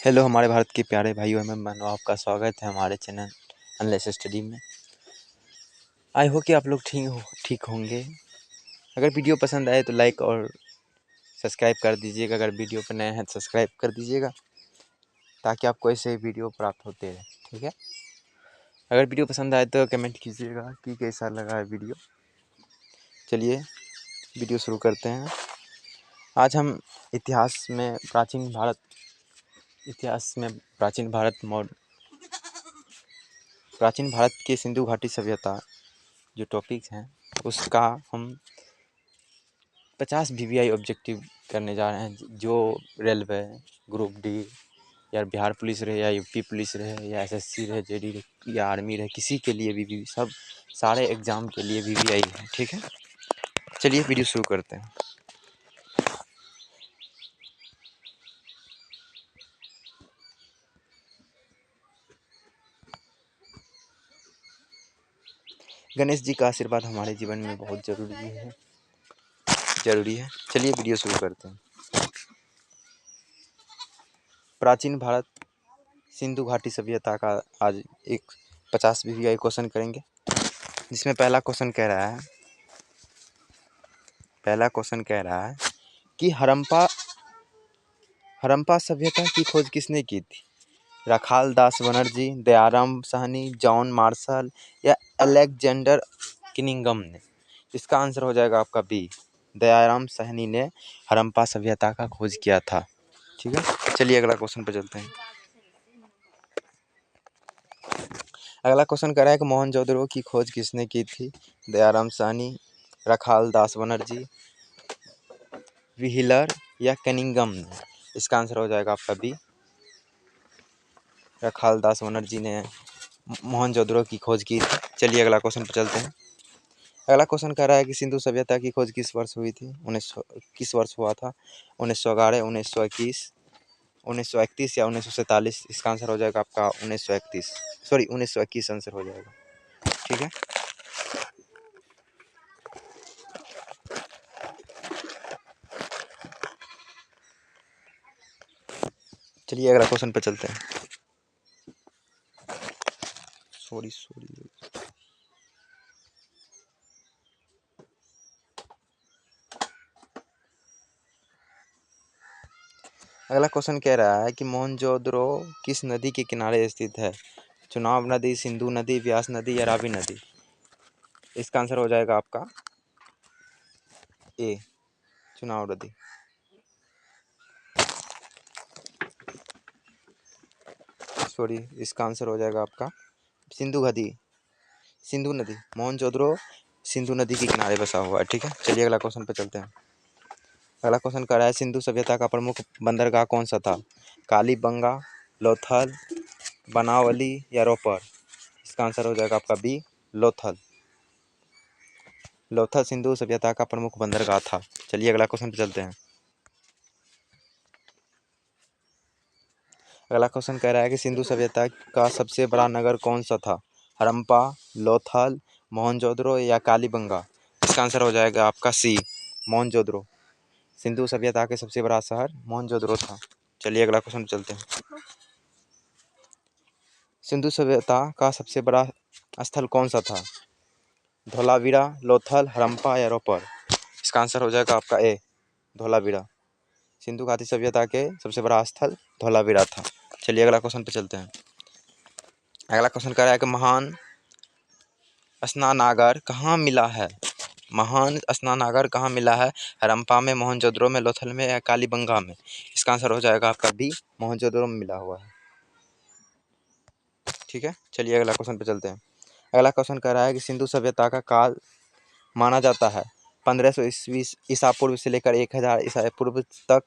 Hello हमारे भारत के प्यारे भाइयों में मानो आपका स्वागत है हमारे चैनल अनलेस स्टडी में। आई हो कि आप लोग ठीक होंगे। अगर वीडियो पसंद आए तो लाइक और सब्सक्राइब कर दीजिएगा। अगर वीडियो पर नए हैं तो सब्सक्राइब कर दीजिएगा ताकि आपको ऐसे वीडियो प्राप्त होते रहे। ठीक है, अगर वीडियो पसंद आए तो कमेंट कीजिएगा कि कैसा लगा है वीडियो। चलिए वीडियो शुरू करते हैं। आज हम इतिहास में प्राचीन भारत के सिंधु घाटी सभ्यता जो टॉपिक हैं उसका हम 50 VVI ऑब्जेक्टिव करने जा रहे हैं। जो रेलवे, ग्रुप डी या बिहार पुलिस रहे या यूपी पुलिस रहे या SSC रहे, JD रहे या आर्मी रहे, किसी के लिए भी सब सारे एग्ज़ाम के लिए VVI है। ठीक है, चलिए वीडियो शुरू करते हैं। गणेश जी का आशीर्वाद हमारे जीवन में बहुत ज़रूरी है। चलिए वीडियो शुरू करते हैं। प्राचीन भारत सिंधु घाटी सभ्यता का आज एक 50 VVI क्वेश्चन करेंगे, जिसमें पहला क्वेश्चन कह रहा है कि हड़प्पा सभ्यता की खोज किसने की थी? रखाल दास बनर्जी, दयाराम साहनी, जॉन मार्शल या अलेक्जेंडर किनिंगम ने? इसका आंसर हो जाएगा आपका बी, दयाराम साहनी ने हड़प्पा सभ्यता का खोज किया था। ठीक है, चलिए अगला क्वेश्चन पर चलते हैं। अगला क्वेश्चन कह रहा है कि मोहनजोदड़ो की खोज किसने की थी? दयाराम साहनी, रखाल दास बनर्जी, व्हीलर या कनिंगम ने? इसका आंसर हो जाएगा आपका बी, रखाल दास बनर्जी ने मोहनजोदड़ो की खोज की थी। चलिए अगला क्वेश्चन पर चलते हैं। अगला क्वेश्चन कह रहा है कि सिंधु सभ्यता की खोज किस वर्ष हुई थी? किस वर्ष हुआ था? 1911, 1921, 1931 या 1947? इसका आंसर हो जाएगा आपका 1921 आंसर हो जाएगा। ठीक है, चलिए अगला क्वेश्चन पर चलते हैं। सॉरी अगला क्वेश्चन कह रहा है कि मोहनजोदड़ो किस नदी के किनारे स्थित है? चुनाव नदी, सिंधु नदी, व्यास नदी या रावी नदी? इसका आंसर हो जाएगा आपका ए, चुनाव नदी। इसका आंसर हो जाएगा आपका सिंधु नदी। मोहनजोदड़ो सिंधु नदी के किनारे बसा हुआ है। ठीक है, चलिए अगला क्वेश्चन पे चलते हैं। अगला क्वेश्चन कह रहा है सिंधु सभ्यता का प्रमुख बंदरगाह कौन सा था? कालीबंगा, लोथल, बनावली या रोपर? इसका आंसर हो जाएगा आपका बी, लोथल सिंधु सभ्यता का प्रमुख बंदरगाह था। चलिए अगला क्वेश्चन पे चलते हैं। अगला क्वेश्चन कह रहा है कि सिंधु सभ्यता का सबसे बड़ा नगर कौन सा था? हड़प्पा, लोथल, मोहनजोदड़ो या कालीबंगा? इसका आंसर हो जाएगा आपका सी, मोहनजोदड़ो। सिंधु सभ्यता के सबसे बड़ा शहर मोहनजोदड़ो था। चलिए अगला क्वेश्चन पे चलते हैं। सिंधु सभ्यता का सबसे बड़ा स्थल कौन सा था? धोलावीरा, लोथल, हड़प्पा या रोपर? इसका आंसर हो जाएगा आपका ए, धोलावीरा। सिंधु घाटी सभ्यता के सबसे बड़ा स्थल धोलावीरा था। चलिए अगला क्वेश्चन पे चलते हैं। अगला क्वेश्चन कह रहा है कि महान स्नानागार कहाँ मिला है? महान स्नानागार कहाँ मिला है? हड़प्पा में, मोहनजोदड़ो में, लोथल में या कालीबंगा में? इसका आंसर हो जाएगा आपका बी, मोहनजोदड़ो में मिला हुआ है। ठीक है, चलिए अगला क्वेश्चन पे चलते हैं। अगला क्वेश्चन कह रहा है कि सिंधु सभ्यता का काल माना जाता है 1500 ईसा पूर्व से लेकर 1000 ईसा पूर्व तक,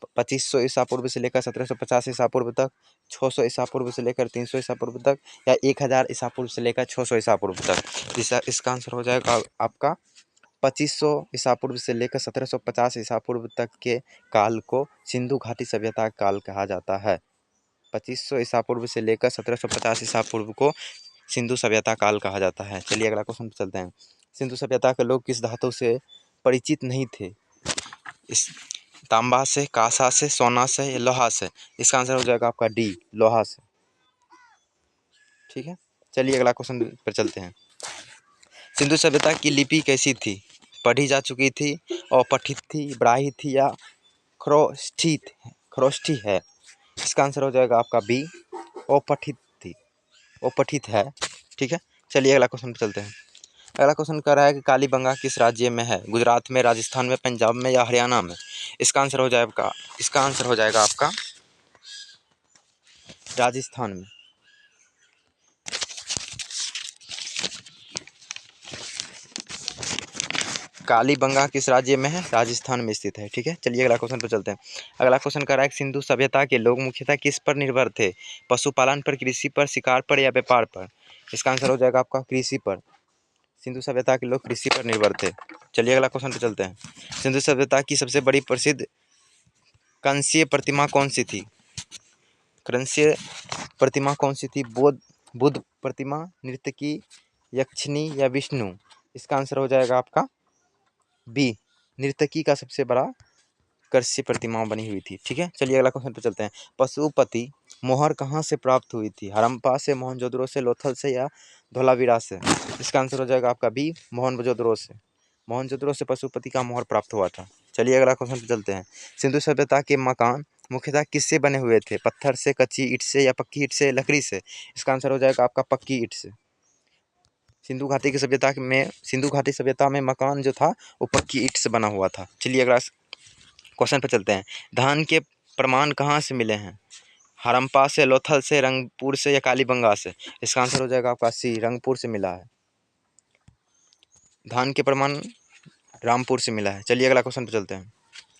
2500 ईसा पूर्व से लेकर 1750 ईसा पूर्व तक, 600 ईसा पूर्व से लेकर 300 ईसा पूर्व तक या 1000 ईसा पूर्व से लेकर 600 ईसा पूर्व तक? इसका आंसर हो जाएगा आपका 2500 ईसा पूर्व से लेकर 1750 ईसा पूर्व तक के काल को सिंधु घाटी सभ्यता काल कहा जाता है। 2500 ईसा पूर्व से लेकर 1750 ईसा पूर्व को सिंधु सभ्यता काल कहा जाता है। चलिए अगला क्वेश्चन पर चलते हैं। सिंधु सभ्यता के लोग किस धातु से परिचित नहीं थे? तांबा से, कांसा से, सोना से या लोहा से? इसका आंसर हो जाएगा आपका डी, लोहा से। ठीक है, चलिए अगला क्वेश्चन पर चलते हैं। सिंधु सभ्यता की लिपि कैसी थी? पढ़ी जा चुकी थी, अपठित थी, ब्राही थी या खरोष्ठित खरोष्ठी है? इसका आंसर हो जाएगा आपका बी, अपठित थी, अपठित है। ठीक है, चलिए अगला क्वेश्चन पर चलते हैं। अगला क्वेश्चन कह रहा है कि कालीबंगा किस राज्य में है? गुजरात में, राजस्थान में, पंजाब में या हरियाणा में? इसका आंसर हो जाएगा आपका राजस्थान में। कालीबंगा किस राज्य में है? राजस्थान में स्थित है। ठीक है, चलिए अगला क्वेश्चन पर चलते हैं। अगला क्वेश्चन कह रहा है कि सिंधु सभ्यता के लोग मुख्यतः किस पर निर्भर थे? पशुपालन पर, कृषि पर, शिकार पर या व्यापार पर? इसका आंसर हो जाएगा आपका कृषि पर। सिंधु सभ्यता के लोग कृषि पर निर्भर थे। चलिए अगला क्वेश्चन पर चलते हैं। सिंधु सभ्यता की सबसे बड़ी प्रसिद्ध कांस्य प्रतिमा कौन सी थी? कांस्य प्रतिमा कौन सी थी? बुद्ध प्रतिमा, नर्तकी, यक्षिणी या विष्णु? इसका आंसर हो जाएगा आपका बी, नर्तकी का सबसे बड़ा कांस्य प्रतिमा बनी हुई थी। ठीक है, चलिए अगला क्वेश्चन पे चलते हैं। पशुपति मोहर कहाँ से प्राप्त हुई थी? हड़प्पा से, मोहनजोदड़ो से, लोथल से या धोलावीरा से? इसका आंसर हो जाएगा आपका बी, मोहनजोदड़ो से। मोहनजोदड़ो से पशुपति का मोहर प्राप्त हुआ था। चलिए अगला क्वेश्चन पे चलते हैं। सिंधु सभ्यता के मकान मुख्यतः किससे बने हुए थे? पत्थर से, कच्ची ईंट से या पक्की ईंट से, लकड़ी से? इसका आंसर हो जाएगा आपका पक्की ईंट से। सिंधु घाटी सभ्यता में मकान जो था वो पक्की ईंट से बना हुआ था। चलिए अगला क्वेश्चन पर चलते हैं। धान के प्रमाण कहाँ से मिले हैं? हड़प्पा से, लोथल से, रंगपुर से या कालीबंगा से? इसका आंसर हो जाएगा आपका सी, रंगपुर से मिला है। धान के प्रमाण रामपुर से मिला है। चलिए अगला क्वेश्चन पर चलते हैं।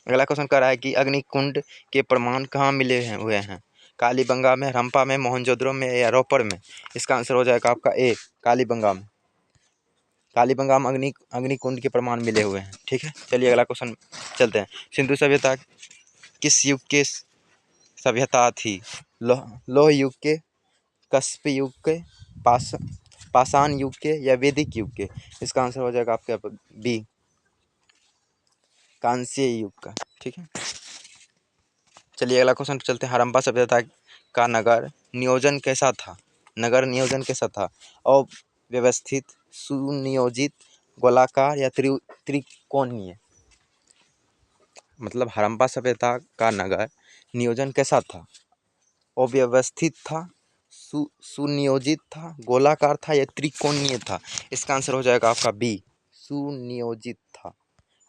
अगला क्वेश्चन कह रहा है कि अग्निकुंड के प्रमाण कहाँ मिले हुए हैं? कालीबंगा में, हड़प्पा में, मोहनजोदड़ो में या रोपड़ में? इसका आंसर हो जाएगा आपका ए, कालीबंगा में। कालीबंगा में अग्निकुंड के प्रमाण मिले हुए हैं। ठीक है, चलिए अगला क्वेश्चन चलते हैं। सिंधु सभ्यता किस युग के सभ्यता थी? लोह युग के, कस्प युग के, पाषाण युग के या वैदिक युग के? इसका आंसर हो जाएगा आपका बी, कांस्य युग का। ठीक है, चलिए अगला क्वेश्चन पे चलते हैं। हड़प्पा सभ्यता का नगर नियोजन कैसा था? नगर नियोजन कैसा था? अव्यवस्थित, सुनियोजित, गोलाकार या त्रिकोणीय? मतलब हड़प्पा सभ्यता का नगर नियोजन कैसा था? अव्यवस्थित था, सुनियोजित था, गोलाकार था या त्रिकोणीय था? इसका आंसर हो जाएगा आपका बी, सुनियोजित था।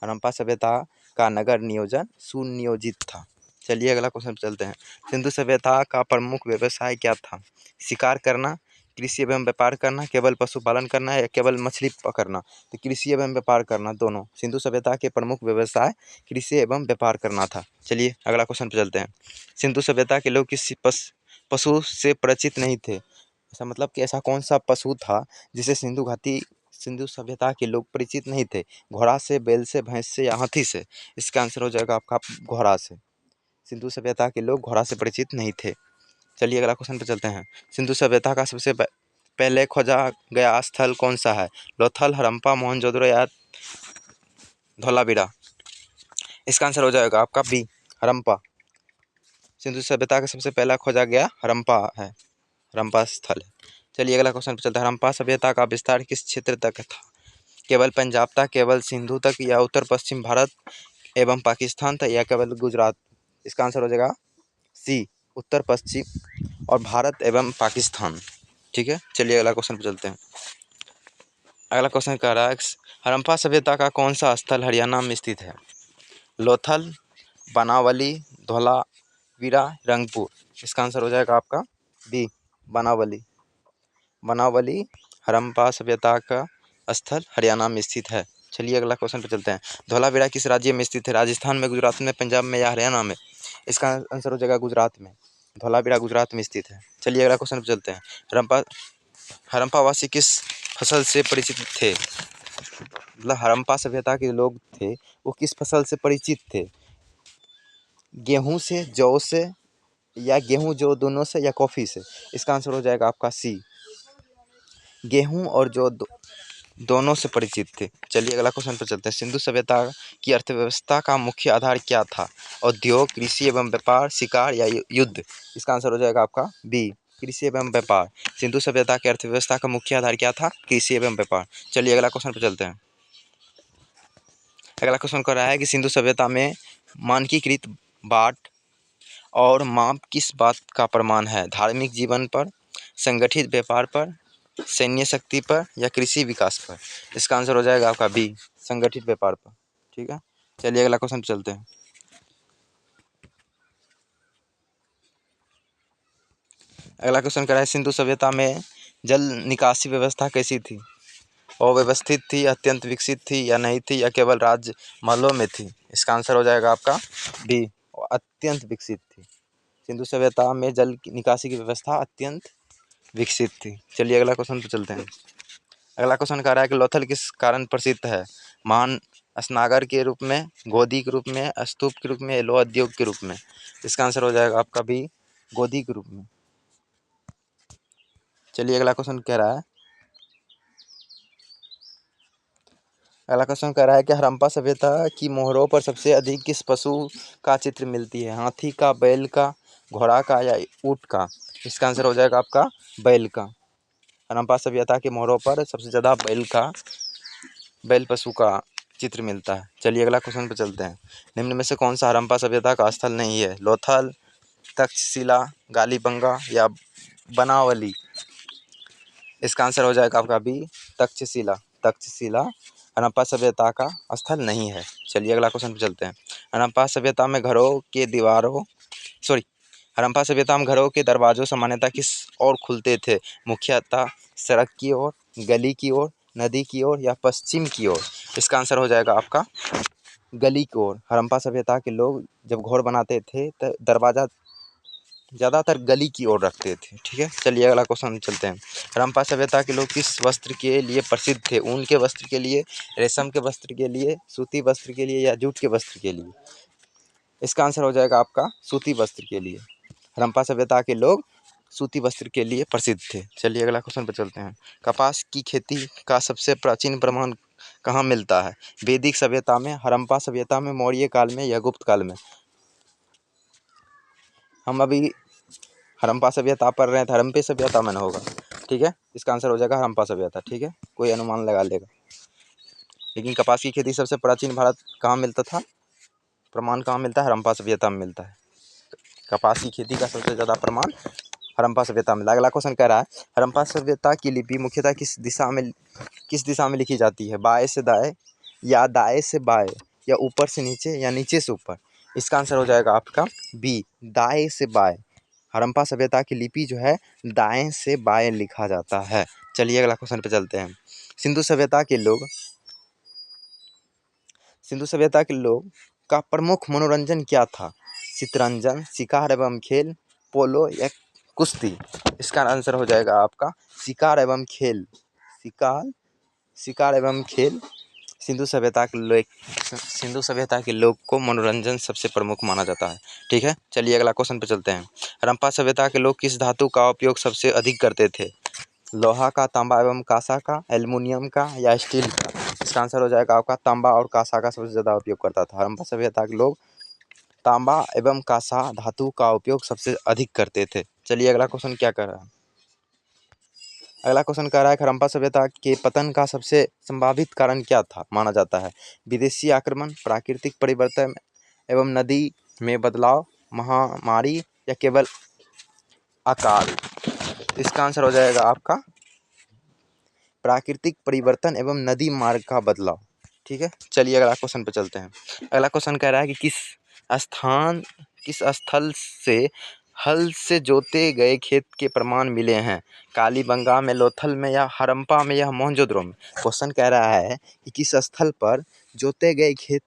हड़प्पा सभ्यता का नगर नियोजन सुनियोजित था। चलिए अगला क्वेश्चन पे चलते हैं। सिंधु सभ्यता का प्रमुख व्यवसाय क्या था? शिकार करना, कृषि एवं व्यापार करना, केवल पशुपालन करना या केवल मछली पकड़ना? तो कृषि एवं व्यापार करना, दोनों। सिंधु सभ्यता के प्रमुख व्यवसाय कृषि एवं व्यापार करना था। चलिए अगला क्वेश्चन पे चलते हैं। सिंधु सभ्यता के लोग किस पशु से परिचित नहीं थे? ऐसा मतलब कि ऐसा कौन सा पशु था जिसे सिंधु सभ्यता के लोग परिचित नहीं थे? घोड़ा से, बैल से, भैंस से या हाथी से? इसका आंसर हो जाएगा आपका घोड़ा से। सिंधु सभ्यता के लोग घोड़ा से परिचित नहीं थे। चलिए अगला क्वेश्चन पर चलते हैं। सिंधु सभ्यता का सबसे पहले खोजा गया स्थल कौन सा है? लोथल, हड़प्पा, मोहनजोदड़ो या धोलावीरा? इसका आंसर हो जाएगा आपका बी, हड़प्पा। सिंधु सभ्यता का सबसे पहला खोजा गया हड़प्पा है, हड़प्पा स्थल है। चलिए अगला क्वेश्चन पर चलते हैं। हड़प्पा सभ्यता का विस्तार किस क्षेत्र तक था? केवल पंजाब तक, केवल सिंधु तक या उत्तर पश्चिम भारत एवं पाकिस्तान तक या केवल गुजरात? इसका आंसर हो जाएगा सी, उत्तर पश्चिम और भारत एवं पाकिस्तान। ठीक है, चलिए अगला क्वेश्चन पर चलते हैं। अगला क्वेश्चन कह रहा है हड़प्पा सभ्यता का कौन सा स्थल हरियाणा में स्थित है? लोथल, बनावली, धोलावीरा, रंगपुर? इसका आंसर हो जाएगा आपका बी, बनावली। बनावली हड़प्पा सभ्यता का स्थल हरियाणा में स्थित है। चलिए अगला क्वेश्चन पे चलते हैं। धोलावीरा किस राज्य में स्थित है? राजस्थान में, गुजरात में, पंजाब में या हरियाणा में? इसका आंसर हो जाएगा गुजरात में। धोलावीरा गुजरात में स्थित है। चलिए अगला क्वेश्चन पे चलते हैं। हड़प्पावासी किस फसल से परिचित थे? मतलब हड़प्पा सभ्यता के लोग थे वो किस फसल से परिचित थे? गेहूं से, जौ से या गेहूं जौ दोनों से या कॉफी से? इसका आंसर हो जाएगा आपका सी, गेहूं और जौ दोनों से परिचित थे। चलिए अगला क्वेश्चन पर चलते हैं। सिंधु सभ्यता की अर्थव्यवस्था का मुख्य आधार क्या था? उद्योग, कृषि एवं व्यापार, शिकार या युद्ध? इसका आंसर हो जाएगा आपका बी, कृषि एवं व्यापार। सिंधु सभ्यता की अर्थव्यवस्था का मुख्य आधार क्या था? कृषि एवं व्यापार। चलिए अगला क्वेश्चन पर चलते हैं। अगला क्वेश्चन कर रहा है कि सिंधु सभ्यता में मानकीकृत बाट और माप किस बात का प्रमाण है? धार्मिक जीवन पर, संगठित व्यापार पर, सैन्य शक्ति पर या कृषि विकास पर? इसका आंसर हो जाएगा आपका बी, संगठित व्यापार पर। ठीक है, चलिए अगला क्वेश्चन चलते हैं। अगला क्वेश्चन क्या है? सिंधु सभ्यता में जल निकासी व्यवस्था कैसी थी? अव्यवस्थित थी, अत्यंत विकसित थी या नहीं थी या केवल राज्य महलों में थी? इसका आंसर हो जाएगा आपका बी, अत्यंत विकसित थी। सिंधु सभ्यता में जल निकासी की व्यवस्था अत्यंत विकसित थी। चलिए अगला क्वेश्चन पर चलते हैं। अगला क्वेश्चन कह रहा है कि लोथल किस कारण प्रसिद्ध है? महान स्नागर के रूप में, गोदी के रूप में, स्तूप के रूप में, लोह उद्योग के रूप में? इसका आंसर हो जाएगा आपका बी, गोदी के रूप में। चलिए अगला क्वेश्चन कह रहा है, अगला क्वेश्चन कह रहा है कि हड़प्पा सभ्यता की मोहरों पर सबसे अधिक किस पशु का चित्र मिलती है? हाथी का, बैल का, घोड़ा का या ऊंट का? इसका आंसर हो जाएगा आपका बैल का। हड़प्पा सभ्यता की मोहरों पर सबसे ज़्यादा बैल पशु का चित्र मिलता है। चलिए अगला क्वेश्चन पर चलते हैं। निम्न में से कौन सा हड़प्पा सभ्यता का स्थल नहीं है? लोथल, तक्षशिला, गालीबंगा या बनावली? इसका आंसर हो जाएगा आपका बी, तक्षशिला। तक्षशिला हड़प्पा सभ्यता का स्थल नहीं है। चलिए अगला क्वेश्चन पर चलते हैं। हड़प्पा सभ्यता में घरों के दीवारों सॉरी हड़प्पा सभ्यता में घरों के दरवाजों सामान्यतः किस ओर खुलते थे? मुख्यतः सड़क की ओर, गली की ओर, नदी की ओर या पश्चिम की ओर? इसका आंसर हो जाएगा आपका गली की ओर। हड़प्पा सभ्यता के लोग जब घर बनाते थे तो दरवाज़ा ज़्यादातर गली की ओर रखते थे। ठीक है, चलिए अगला क्वेश्चन चलते हैं। हड़प्पा सभ्यता के लोग किस वस्त्र के लिए प्रसिद्ध थे? ऊन के वस्त्र के लिए, रेशम के वस्त्र के लिए, सूती वस्त्र के लिए या जूट के वस्त्र के लिए? इसका आंसर हो जाएगा आपका सूती वस्त्र के लिए। हड़प्पा सभ्यता के लोग सूती वस्त्र के लिए प्रसिद्ध थे। चलिए अगला क्वेश्चन पर चलते हैं। कपास की खेती का सबसे प्राचीन प्रमाण कहाँ मिलता है? वैदिक सभ्यता में, हड़प्पा सभ्यता में, मौर्य काल में या गुप्त काल में? हम अभी हड़प्पा सभ्यता पढ़ रहे हैं तो हड़प्पा सभ्यता में ना होगा। ठीक है, इसका आंसर हो जाएगा हड़प्पा सभ्यता। ठीक है, कोई अनुमान लगा लेगा। लेकिन कपास की खेती सबसे प्राचीन भारत कहाँ मिलता था? प्रमाण कहाँ मिलता है? हड़प्पा सभ्यता में मिलता है। कपास की खेती का सबसे ज़्यादा प्रमाण हड़प्पा सभ्यता में। अगला क्वेश्चन कह रहा है, हड़प्पा सभ्यता की लिपि मुख्यतः किस दिशा में लिखी जाती है? बाएं से दाएं या दाएं से बाएं या ऊपर से नीचे या नीचे से ऊपर? इसका आंसर हो जाएगा आपका बी, दाएं से बाएं। हड़प्पा सभ्यता की लिपि जो है दाएं से बाएं लिखा जाता है। चलिए अगला क्वेश्चन पे चलते हैं। सिंधु सभ्यता के लोग का प्रमुख मनोरंजन क्या था? चित्ररंजन, शिकार एवं खेल, पोलो या कुश्ती? इसका आंसर हो जाएगा आपका शिकार एवं खेल। शिकार शिकार एवं खेल सिंधु सभ्यता के लोग को मनोरंजन सबसे प्रमुख माना जाता है। ठीक है, चलिए अगला क्वेश्चन पे चलते हैं। हड़प्पा सभ्यता के लोग किस धातु का उपयोग सबसे अधिक करते थे? लोहा का, तांबा एवं कांसा का, एल्युमिनियम का या स्टील का? इसका आंसर हो जाएगा आपका तांबा और कांसा का सबसे ज़्यादा उपयोग करता था। हड़प्पा सभ्यता के लोग तांबा एवं कांसा धातु का उपयोग सबसे अधिक करते थे। चलिए अगला क्वेश्चन क्या कर रहा है। अगला क्वेश्चन कह रहा है, हड़प्पा सभ्यता के पतन का सबसे संभावित कारण क्या था माना जाता है? विदेशी आक्रमण, प्राकृतिक परिवर्तन एवं नदी में बदलाव, महामारी या केवल अकाल? इसका आंसर हो जाएगा आपका प्राकृतिक परिवर्तन एवं नदी मार्ग का बदलाव। ठीक है, चलिए अगला क्वेश्चन पे चलते हैं। अगला क्वेश्चन कह रहा है कि किस स्थल से हल से जोते गए खेत के प्रमाण मिले हैं? कालीबंगा में, लोथल में या हड़प्पा में या मोहनजोदड़ो में? क्वेश्चन कह रहा है कि किस स्थल पर जोते गए खेत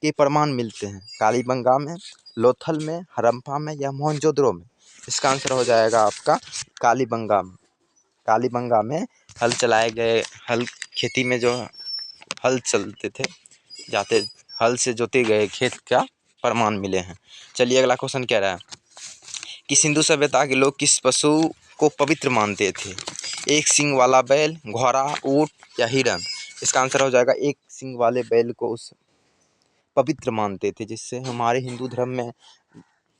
के प्रमाण मिलते हैं? कालीबंगा में, लोथल में, हड़प्पा में या मोहनजोदड़ो में? इसका आंसर हो जाएगा आपका कालीबंगा में। कालीबंगा में हल खेती में जो हल चलते थे जाते हल से जोते गए खेत का प्रमाण मिले हैं। चलिए अगला क्वेश्चन कह रहा है कि सिंधु सभ्यता के लोग किस पशु को पवित्र मानते थे? एक सींग वाला बैल, घोड़ा, ऊंट या हिरन? इसका आंसर हो जाएगा एक सींग वाले बैल को उस पवित्र मानते थे। जिससे हमारे हिंदू धर्म में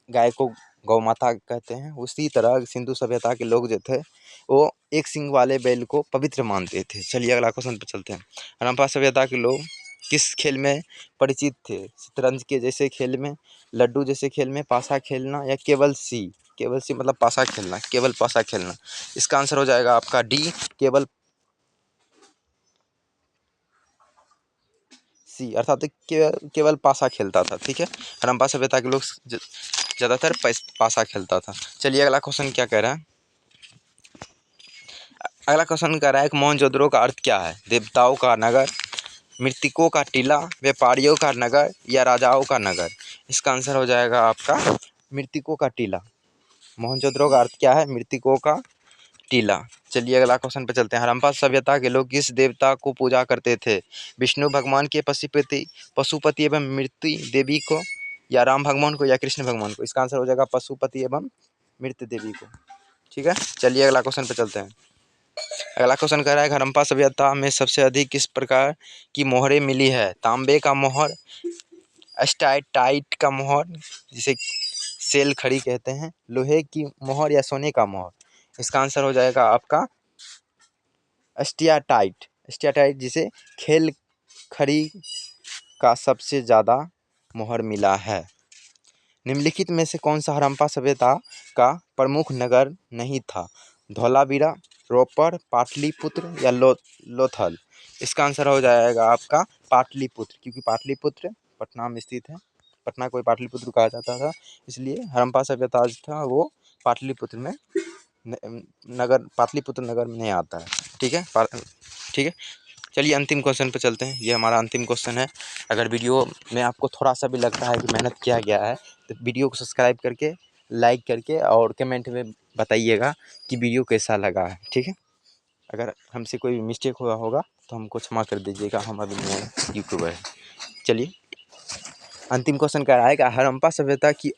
गाय को गौ माता कहते हैं, उसी तरह सिंधु सभ्यता के लोग जो थे वो एक सींग वाले बैल को पवित्र मानते थे। चलिए अगला क्वेश्चन पर चलते हैं। हड़प्पा सभ्यता के लोग किस खेल में परिचित थे? शतरंज के जैसे खेल में, लड्डू जैसे खेल में, पासा खेलना या केवल सी? केवल सी मतलब पासा खेलना, केवल पासा खेलना। इसका आंसर हो जाएगा आपका डी, केवल सी, अर्थात केवल पासा खेलता था। ठीक है, हड़प्पा सभ्यता के लोग ज़्यादातर पासा खेलता था। चलिए अगला क्वेश्चन क्या कह रहा है। अगला क्वेश्चन कह रहा है कि मोहनजोदड़ो का अर्थ क्या है? देवताओं का नगर, मृतकों का टीला, व्यापारियों का नगर या राजाओं का नगर? इसका आंसर हो जाएगा आपका मृतकों का टीला। मोहनजोदड़ो का अर्थ क्या है? मृतकों का टीला। चलिए अगला क्वेश्चन पे चलते हैं। हड़प्पा सभ्यता के लोग किस देवता को पूजा करते थे? विष्णु भगवान के पशुपति एवं मृत्यु देवी को, या राम भगवान को, या कृष्ण भगवान को? इसका आंसर हो जाएगा पशुपति एवं मृत्यु देवी को। ठीक है, चलिए अगला क्वेश्चन पे चलते हैं। अगला क्वेश्चन कह रहा है हड़प्पा सभ्यता में सबसे अधिक किस प्रकार की मोहरें मिली है? तांबे का मोहर, स्टाइटाइट का मोहर जिसे सेल खड़ी कहते हैं, लोहे की मोहर या सोने का मोहर? इसका आंसर हो जाएगा आपका स्टियाटाइट। स्टियाटाइट जिसे खेल खड़ी का सबसे ज़्यादा मोहर मिला है। निम्नलिखित में से कौन सा हड़प्पा सभ्यता का प्रमुख नगर नहीं था? धौलावीरा, रोपड़, पाटलिपुत्र या लोथल? इसका आंसर हो जाएगा आपका पाटलिपुत्र, क्योंकि पाटलिपुत्र पटना में स्थित है। पटना को पाटलिपुत्र कहा जाता था, इसलिए हड़प्पा सभ्यता था वो पाटलिपुत्र में नगर, पाटलिपुत्र नगर में नहीं आता है। ठीक है, ठीक है। चलिए अंतिम क्वेश्चन पे चलते हैं। ये हमारा अंतिम क्वेश्चन है। अगर वीडियो में आपको थोड़ा सा भी लगता है कि मेहनत किया गया है तो वीडियो को सब्सक्राइब करके, लाइक करके और कमेंट में बताइएगा कि वीडियो कैसा लगा है। ठीक है, अगर हमसे कोई मिस्टेक हुआ होगा तो हमको क्षमा कर दीजिएगा, हम अभी नए यूट्यूबर हैं। चलिए अंतिम क्वेश्चन कह रहा है कि हड़प्पा सभ्यता की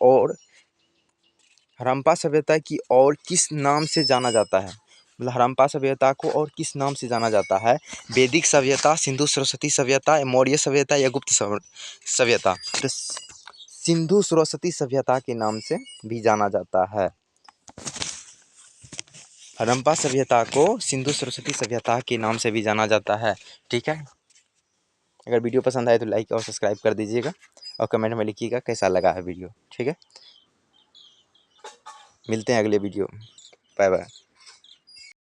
और किस नाम से जाना जाता है? मतलब हड़प्पा सभ्यता को और किस नाम से जाना जाता है? वैदिक सभ्यता, सिंधु सरस्वती सभ्यता, मौर्य सभ्यता या गुप्त सभ्यता? तो सिंधु सरस्वती सभ्यता के नाम से भी जाना जाता है। हड़प्पा सभ्यता को सिंधु सरस्वती सभ्यता के नाम से भी जाना जाता है। ठीक है, अगर वीडियो पसंद आए तो लाइक और सब्सक्राइब कर दीजिएगा और कमेंट में लिखिएगा कैसा लगा है वीडियो। ठीक है, मिलते हैं अगले वीडियो। Bye bye.